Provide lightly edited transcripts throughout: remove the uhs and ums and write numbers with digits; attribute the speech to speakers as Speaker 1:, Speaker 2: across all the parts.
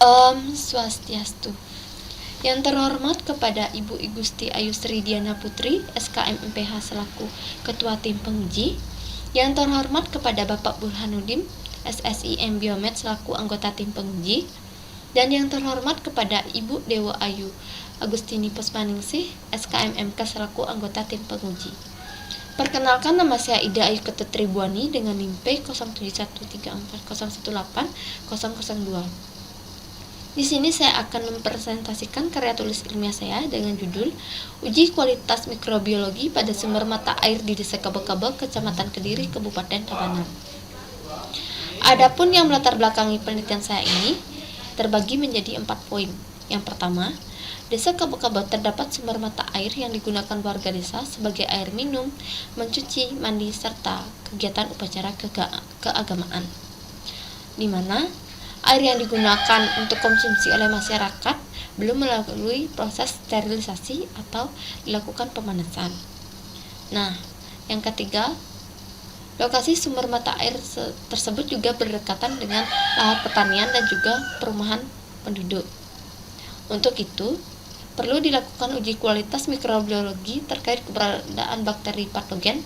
Speaker 1: Om Swastiastu. Yang terhormat kepada Ibu I Gusti Ayu Sri Diana Putri, SKM MPH selaku Ketua Tim Penguji. Yang terhormat kepada Bapak Burhanuddin, SSIM Biomed selaku anggota tim penguji. Dan yang terhormat kepada Ibu Dewa Ayu Agustini Puspaningsih, SKM MK selaku anggota tim penguji. Perkenalkan, nama saya Ida Ayu Ketetribuani dengan NIM P071340180002. Di sini saya akan mempresentasikan karya tulis ilmiah saya dengan judul Uji Kualitas Mikrobiologi pada Sumber Mata Air di Desa Kabel-Kabel, Kecamatan Kediri, Kabupaten Tabanan. Adapun yang melatar belakangi penelitian saya ini terbagi menjadi 4 poin. Yang pertama, Desa Kabel-Kabel terdapat sumber mata air yang digunakan warga desa sebagai air minum, mencuci, mandi, serta kegiatan upacara keagamaan, di mana air yang digunakan untuk konsumsi oleh masyarakat belum melalui proses sterilisasi atau dilakukan pemanasan. Nah, yang ketiga, lokasi sumber mata air tersebut juga berdekatan dengan lahan pertanian dan juga perumahan penduduk. Untuk itu, perlu dilakukan uji kualitas mikrobiologi terkait keberadaan bakteri patogen,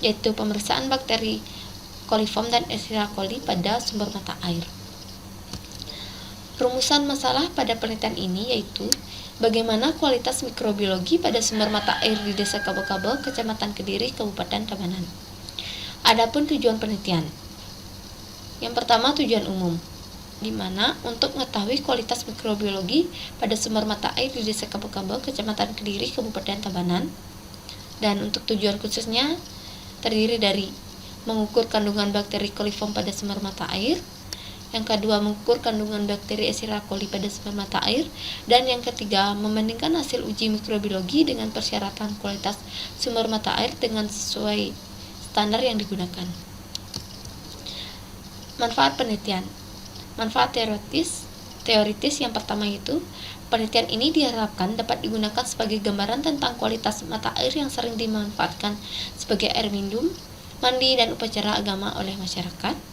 Speaker 1: yaitu pemeriksaan bakteri coliform dan Escherichia coli pada sumber mata air. Rumusan masalah pada penelitian ini yaitu bagaimana kualitas mikrobiologi pada sumber mata air di Desa Kabel-Kabel, Kecamatan Kediri, Kabupaten Tabanan. Adapun tujuan penelitian. Yang pertama, tujuan umum, di mana untuk mengetahui kualitas mikrobiologi pada sumber mata air di Desa Kabel-Kabel, Kecamatan Kediri, Kabupaten Tabanan. Dan untuk tujuan khususnya terdiri dari mengukur kandungan bakteri coliform pada sumber mata air. Yang kedua, mengukur kandungan bakteri Escherichia coli pada sumber mata air. Dan yang ketiga, membandingkan hasil uji mikrobiologi dengan persyaratan kualitas sumber mata air dengan sesuai standar yang digunakan. Manfaat penelitian. Manfaat teoritis yang pertama itu, penelitian ini diharapkan dapat digunakan sebagai gambaran tentang kualitas mata air yang sering dimanfaatkan sebagai air minum, mandi, dan upacara agama oleh masyarakat.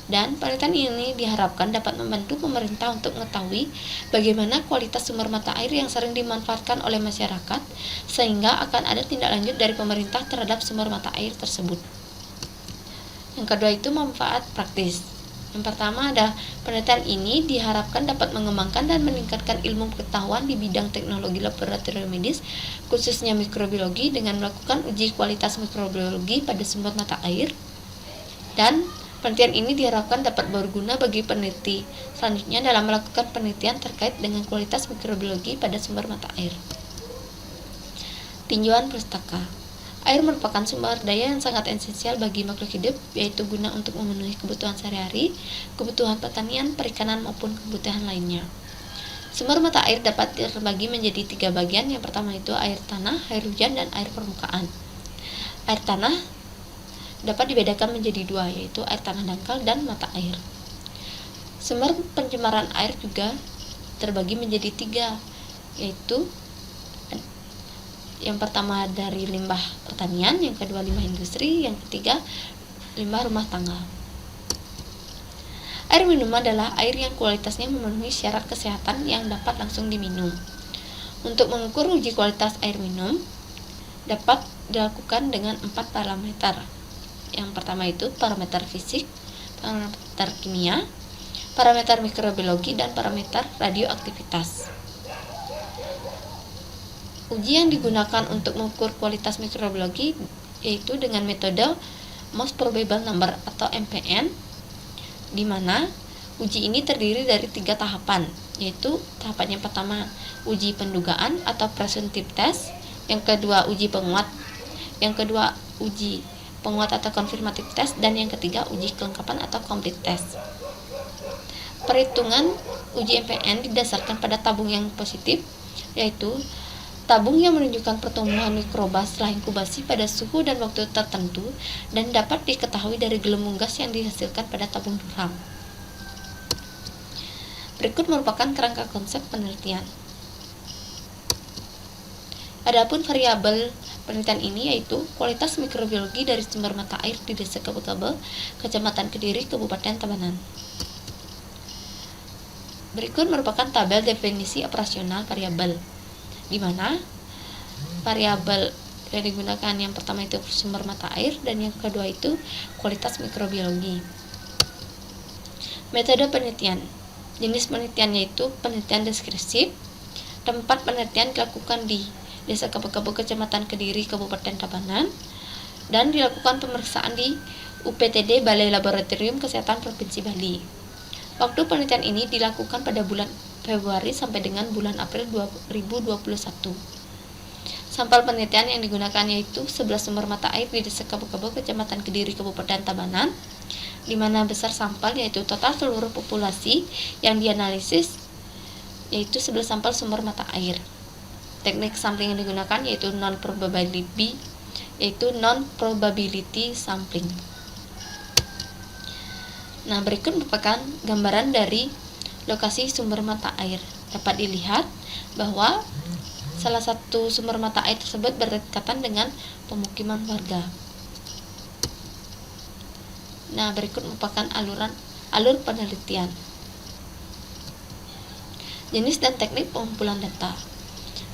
Speaker 1: Dan penelitian ini diharapkan dapat membantu pemerintah untuk mengetahui bagaimana kualitas sumber mata air yang sering dimanfaatkan oleh masyarakat, sehingga akan ada tindak lanjut dari pemerintah terhadap sumber mata air tersebut. Yang kedua itu manfaat praktis. Yang pertama ada penelitian ini diharapkan dapat mengembangkan dan meningkatkan ilmu pengetahuan di bidang teknologi laboratorium medis, khususnya mikrobiologi, dengan melakukan uji kualitas mikrobiologi pada sumber mata air. Dan penelitian ini diharapkan dapat berguna bagi peneliti selanjutnya dalam melakukan penelitian terkait dengan kualitas mikrobiologi pada sumber mata air. Tinjauan pustaka. Air merupakan sumber daya yang sangat esensial bagi makhluk hidup, yaitu guna untuk memenuhi kebutuhan sehari-hari, kebutuhan pertanian, perikanan, maupun kebutuhan lainnya. Sumber mata air dapat terbagi menjadi 3 bagian. Yang pertama itu air tanah, air hujan, dan air permukaan. Air tanah dapat dibedakan menjadi 2, yaitu air tanah dangkal dan mata air. Sumber pencemaran air juga terbagi menjadi 3, yaitu yang pertama dari limbah pertanian, yang kedua limbah industri, yang ketiga limbah rumah tangga. Air minum adalah air yang kualitasnya memenuhi syarat kesehatan yang dapat langsung diminum. Untuk mengukur uji kualitas air minum dapat dilakukan dengan 4 parameter. Yang pertama itu parameter fisik, parameter kimia, parameter mikrobiologi, dan parameter radioaktivitas. Uji yang digunakan untuk mengukur kualitas mikrobiologi yaitu dengan metode Most Probable Number atau MPN, di mana uji ini terdiri dari 3 tahapan, yaitu tahapan yang pertama uji pendugaan atau presumptive test, yang kedua uji penguat, yang kedua uji penguat atau confirmative test, dan yang ketiga uji kelengkapan atau complete test. Perhitungan uji MPN didasarkan pada tabung yang positif, yaitu tabung yang menunjukkan pertumbuhan mikroba setelah inkubasi pada suhu dan waktu tertentu dan dapat diketahui dari gelembung gas yang dihasilkan pada tabung durham. Berikut merupakan kerangka konsep penelitian. Adapun variabel penelitian ini yaitu kualitas mikrobiologi dari sumber mata air di Desa Kabel-Kabel, Kecamatan Kediri, Kabupaten Tabanan. Berikut merupakan tabel definisi operasional variabel, di mana variabel yang digunakan yang pertama itu sumber mata air dan yang kedua itu kualitas mikrobiologi. Metode penelitian. Jenis penelitian yaitu penelitian deskriptif. Tempat penelitian dilakukan di Desa Kebo-Kebo, Kecamatan Kediri, Kabupaten Tabanan, dan dilakukan pemeriksaan di UPTD Balai Laboratorium Kesehatan Provinsi Bali. Waktu penelitian ini dilakukan pada bulan Februari sampai dengan bulan April 2021. Sampel penelitian yang digunakan yaitu 11 sumber mata air di Desa Kebo-Kebo, Kecamatan Kediri, Kabupaten Tabanan, di mana besar sampel yaitu total seluruh populasi yang dianalisis yaitu 11 sampel sumber mata air. Teknik sampling yang digunakan yaitu non-probability sampling. Nah, berikut merupakan gambaran dari lokasi sumber mata air. Dapat dilihat bahwa salah satu sumber mata air tersebut berdekatan dengan pemukiman warga. Nah, berikut merupakan alur penelitian. Jenis dan teknik pengumpulan data.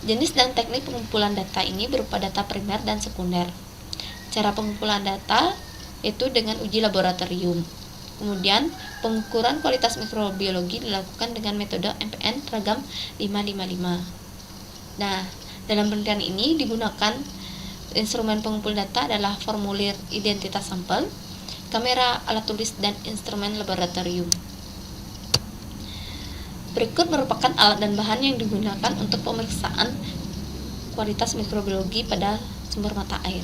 Speaker 1: Jenis dan teknik pengumpulan data ini berupa data primer dan sekunder. Cara pengumpulan data yaitu dengan uji laboratorium. Kemudian, pengukuran kualitas mikrobiologi dilakukan dengan metode MPN Ragam 555. Nah, dalam penelitian ini digunakan instrumen pengumpul data adalah formulir identitas sampel, kamera, alat tulis, dan instrumen laboratorium. Berikut merupakan alat dan bahan yang digunakan untuk pemeriksaan kualitas mikrobiologi pada sumber mata air.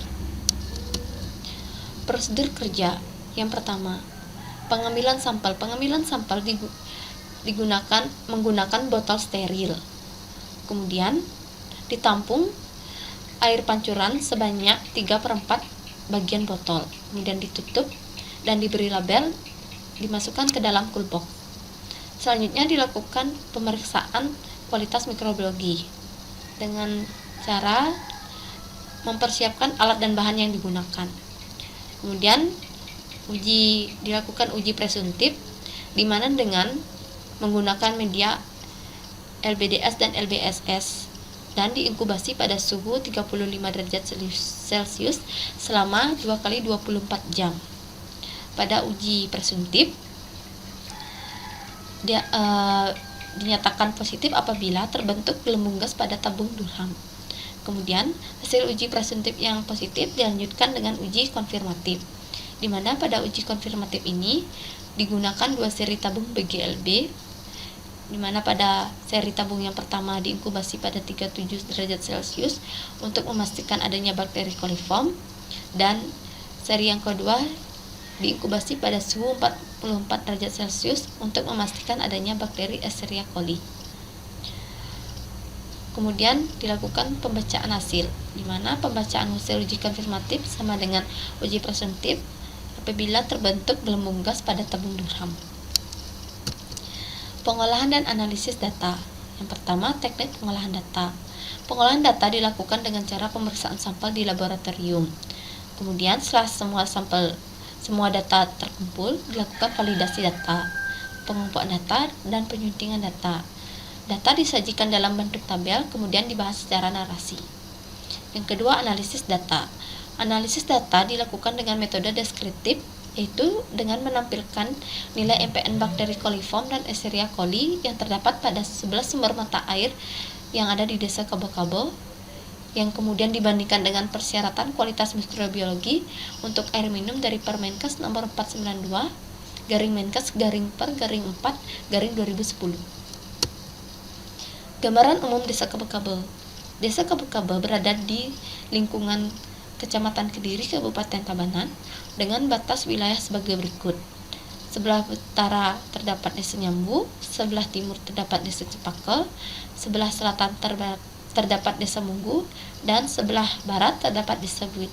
Speaker 1: Prosedur kerja. Yang pertama, pengambilan sampel. Pengambilan sampel menggunakan botol steril. Kemudian ditampung air pancuran sebanyak 3/4 bagian botol. Kemudian ditutup dan diberi label, dimasukkan ke dalam cool box. Selanjutnya dilakukan pemeriksaan kualitas mikrobiologi dengan cara mempersiapkan alat dan bahan yang digunakan. Kemudian dilakukan uji presuntif, di mana dengan menggunakan media LBDS dan LBSS dan diinkubasi pada suhu 35 derajat Celcius selama 2 kali 24 jam. Pada uji presuntif dinyatakan positif apabila terbentuk gelembung gas pada tabung durham. Kemudian hasil uji presuntif yang positif dilanjutkan dengan uji konfirmatif, di mana pada uji konfirmatif ini digunakan 2 seri tabung BGLB, di mana pada seri tabung yang pertama diinkubasi pada 37 derajat Celcius untuk memastikan adanya bakteri coliform, dan seri yang kedua diinkubasi pada suhu 44 derajat Celcius untuk memastikan adanya bakteri Escherichia coli. Kemudian dilakukan pembacaan hasil, di mana pembacaan hasil uji konfirmatif sama dengan uji presuntif apabila terbentuk gelembung gas pada tabung durham. Pengolahan dan analisis data. Yang pertama, teknik pengolahan data. Pengolahan data dilakukan dengan cara pemeriksaan sampel di laboratorium. Kemudian setelah semua data terkumpul, dilakukan validasi data, pengumpulan data, dan penyuntingan data. Data disajikan dalam bentuk tabel, kemudian dibahas secara narasi. Yang kedua, analisis data. Analisis data dilakukan dengan metode deskriptif, yaitu dengan menampilkan nilai MPN bakteri coliform dan Escherichia coli yang terdapat pada 11 sumber mata air yang ada di Desa Kebo-Kebo, yang kemudian dibandingkan dengan persyaratan kualitas mikrobiologi untuk air minum dari Permenkes nomor 492 Menkes/Per/4/2010. Gambaran umum Desa Kebo-Kebo. Desa Kebo-Kebo berada di lingkungan Kecamatan Kediri, Kabupaten Tabanan, dengan batas wilayah sebagai berikut. Sebelah utara terdapat Desa Nyambu, sebelah timur terdapat Desa Cepaka, sebelah selatan terdapat Desa Munggu, dan sebelah barat terdapat Desa Buit.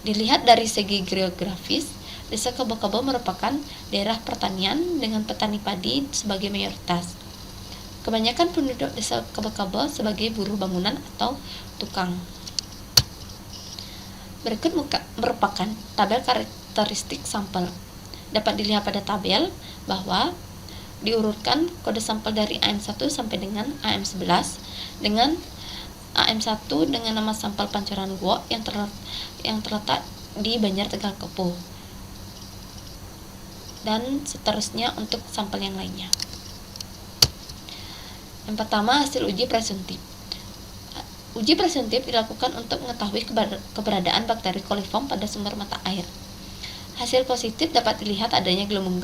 Speaker 1: Dilihat dari segi geografis, Desa Kebo-Kebo merupakan daerah pertanian dengan petani padi sebagai mayoritas. Kebanyakan penduduk Desa Kebo-Kebo sebagai buruh bangunan atau tukang. Berikut merupakan tabel karakteristik sampel. Dapat dilihat pada tabel bahwa diurutkan kode sampel dari AM1 sampai dengan AM11 dengan AM1 dengan nama sampel Pancoran Guo yang terletak di Banjar Tegal Kepuh, dan seterusnya untuk sampel yang lainnya. Yang pertama, hasil uji presuntif. Uji presuntif dilakukan untuk mengetahui keberadaan bakteri coliform pada sumber mata air. Hasil positif dapat dilihat adanya gelembung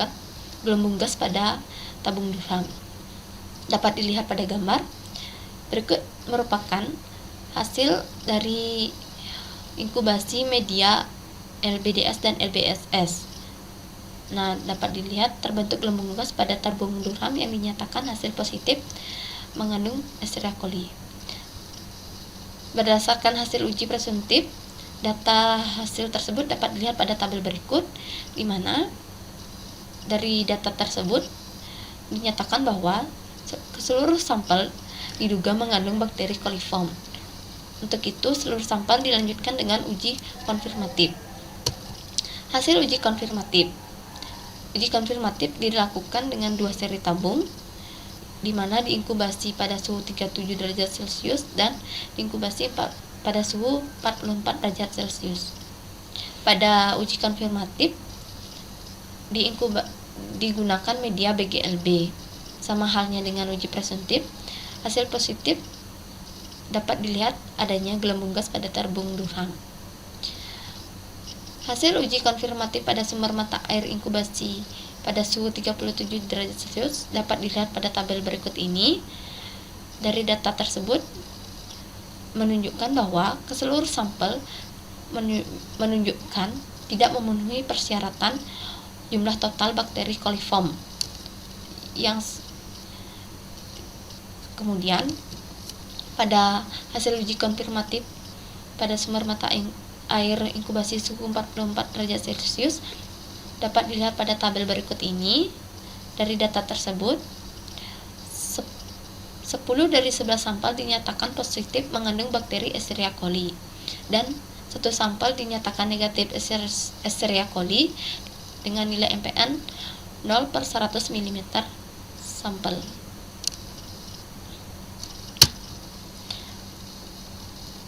Speaker 1: gas pada tabung durham. Dapat dilihat pada gambar. Berikut merupakan hasil dari inkubasi media LBDS dan LBSS. Nah, dapat dilihat terbentuk gelembung gas pada tabung durham yang dinyatakan hasil positif mengandung Escherichia coli. Berdasarkan hasil uji presuntif, data hasil tersebut dapat dilihat pada tabel berikut, di mana dari data tersebut dinyatakan bahwa seluruh sampel diduga mengandung bakteri coliform. Untuk itu, seluruh sampel dilanjutkan dengan uji konfirmatif. Hasil uji konfirmatif. Uji konfirmatif dilakukan dengan 2 seri tabung, di mana diinkubasi pada suhu 37 derajat Celcius dan diinkubasi pada suhu 44 derajat Celcius. Pada uji konfirmatif digunakan media BGLB. Sama halnya dengan uji presuntif, hasil positif dapat dilihat adanya gelembung gas pada tabung durham. Hasil uji konfirmatif pada sumber mata air inkubasi pada suhu 37 derajat Celcius dapat dilihat pada tabel berikut ini. Dari data tersebut menunjukkan bahwa keseluruh sampel menunjukkan tidak memenuhi persyaratan jumlah total bakteri coliform. Kemudian pada hasil uji konfirmatif pada sumber mata air inkubasi suhu 44 derajat Celcius dapat dilihat pada tabel berikut ini. Dari data tersebut, 10 dari 11 sampel dinyatakan positif mengandung bakteri Escherichia coli, dan 1 sampel dinyatakan negatif Escherichia coli dengan nilai MPN 0/100 mm sampel.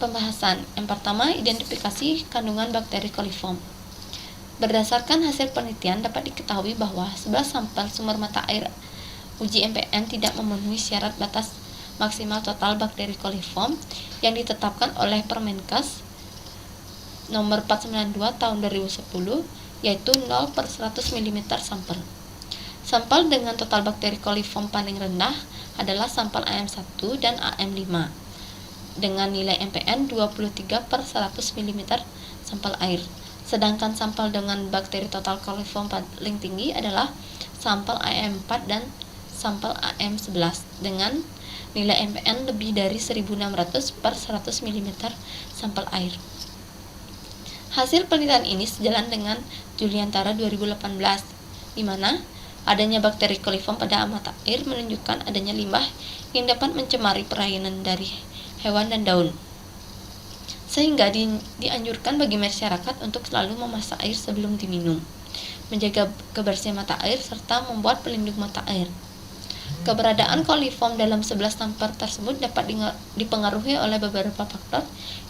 Speaker 1: Pembahasan. Yang pertama, identifikasi kandungan bakteri coliform. Berdasarkan hasil penelitian dapat diketahui bahwa 11 sampel sumber mata air uji MPN tidak memenuhi syarat batas maksimal total bakteri coliform yang ditetapkan oleh Permenkes nomor 492 tahun 2010, yaitu 0/100 mm sampel. Sampel dengan total bakteri coliform paling rendah adalah sampel AM1 dan AM5 dengan nilai MPN 23/100 mm sampel air. Sedangkan sampel dengan bakteri total coliform paling tinggi adalah sampel AM4 dan sampel AM11 dengan nilai MPN lebih dari 1600/100 mm sampel air. Hasil penelitian ini sejalan dengan Juliantara 2018, di mana adanya bakteri coliform pada mata air menunjukkan adanya limbah yang dapat mencemari perairan dari hewan dan daun. Sehingga dianjurkan bagi masyarakat untuk selalu memasak air sebelum diminum, menjaga kebersihan mata air, serta membuat pelindung mata air. Keberadaan coliform dalam 11 sampel tersebut dapat dipengaruhi oleh beberapa faktor,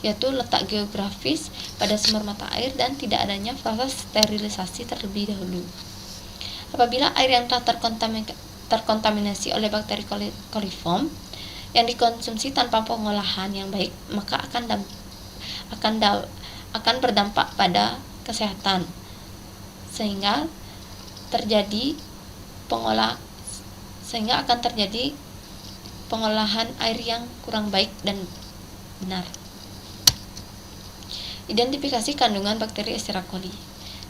Speaker 1: yaitu letak geografis pada sumber mata air dan tidak adanya proses sterilisasi terlebih dahulu. Apabila air yang telah terkontaminasi oleh bakteri coliform yang dikonsumsi tanpa pengolahan yang baik, maka akan berdampak pada kesehatan, sehingga akan terjadi pengolahan air yang kurang baik dan benar. Identifikasi kandungan bakteri Escherichia coli.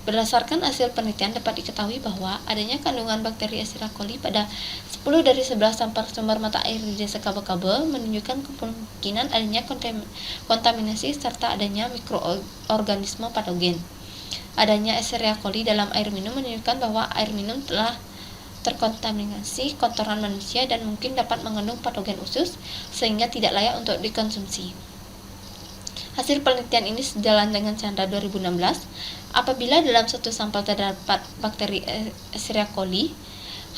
Speaker 1: Berdasarkan hasil penelitian dapat diketahui bahwa adanya kandungan bakteri Escherichia coli pada 10 dari 11 sampel sumber mata air di Desa Kabel-Kabel menunjukkan kemungkinan adanya kontaminasi serta adanya mikroorganisme patogen. Adanya Escherichia coli dalam air minum menunjukkan bahwa air minum telah terkontaminasi kotoran manusia dan mungkin dapat mengandung patogen usus sehingga tidak layak untuk dikonsumsi. Hasil penelitian ini sejalan dengan Chandra 2016. Apabila dalam satu sampel terdapat bakteri Escherichia coli,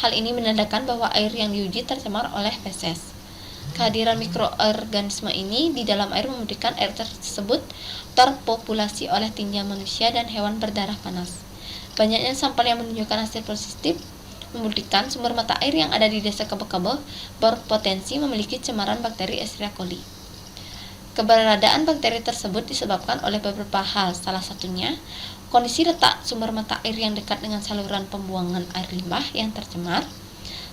Speaker 1: Hal ini menandakan bahwa air yang diuji tercemar oleh feses. Kehadiran mikroorganisme ini di dalam air membuktikan air tersebut terpopulasi oleh tinja manusia dan hewan berdarah panas. Banyaknya sampel yang menunjukkan hasil positif membuktikan sumber mata air yang ada di Desa Kebo-Kebo berpotensi memiliki cemaran bakteri Escherichia coli. Keberadaan bakteri tersebut disebabkan oleh beberapa hal, salah satunya kondisi letak sumber mata air yang dekat dengan saluran pembuangan air limbah yang tercemar.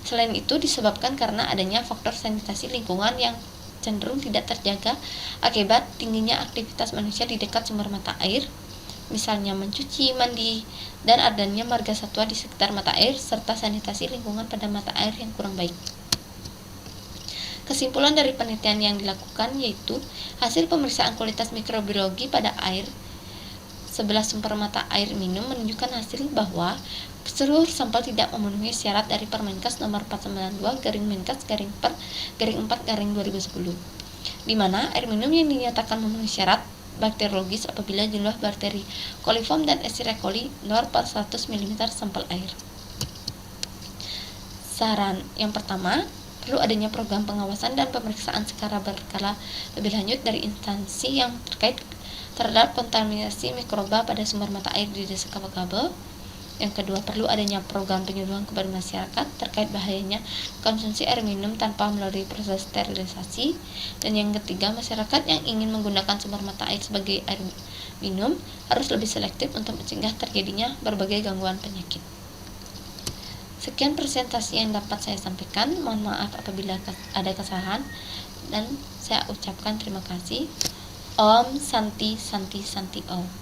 Speaker 1: Selain itu disebabkan karena adanya faktor sanitasi lingkungan yang cenderung tidak terjaga akibat tingginya aktivitas manusia di dekat sumber mata air, misalnya mencuci, mandi, dan adanya marga satwa di sekitar mata air, serta sanitasi lingkungan pada mata air yang kurang baik. Kesimpulan dari penelitian yang dilakukan yaitu hasil pemeriksaan kualitas mikrobiologi pada air 11 sumber mata air minum menunjukkan hasil bahwa seluruh sampel tidak memenuhi syarat dari Permenkes nomor 492/Menkes/4/2010, di mana air minum yang dinyatakan memenuhi syarat bakteriologis apabila jumlah bakteri coliform dan Escherichia coli 0/100 ml sampel air. Saran yang pertama, perlu adanya program pengawasan dan pemeriksaan secara berkala lebih lanjut dari instansi yang terkait terhadap kontaminasi mikroba pada sumber mata air di Desa Kebo-Kebo. Yang kedua, perlu adanya program penyuluhan kepada masyarakat terkait bahayanya konsumsi air minum tanpa melalui proses sterilisasi. Dan yang ketiga, masyarakat yang ingin menggunakan sumber mata air sebagai air minum harus lebih selektif untuk mencegah terjadinya berbagai gangguan penyakit. Sekian presentasi yang dapat saya sampaikan. Mohon maaf apabila ada kesalahan dan saya ucapkan terima kasih. Om Santi Santi Santi Om.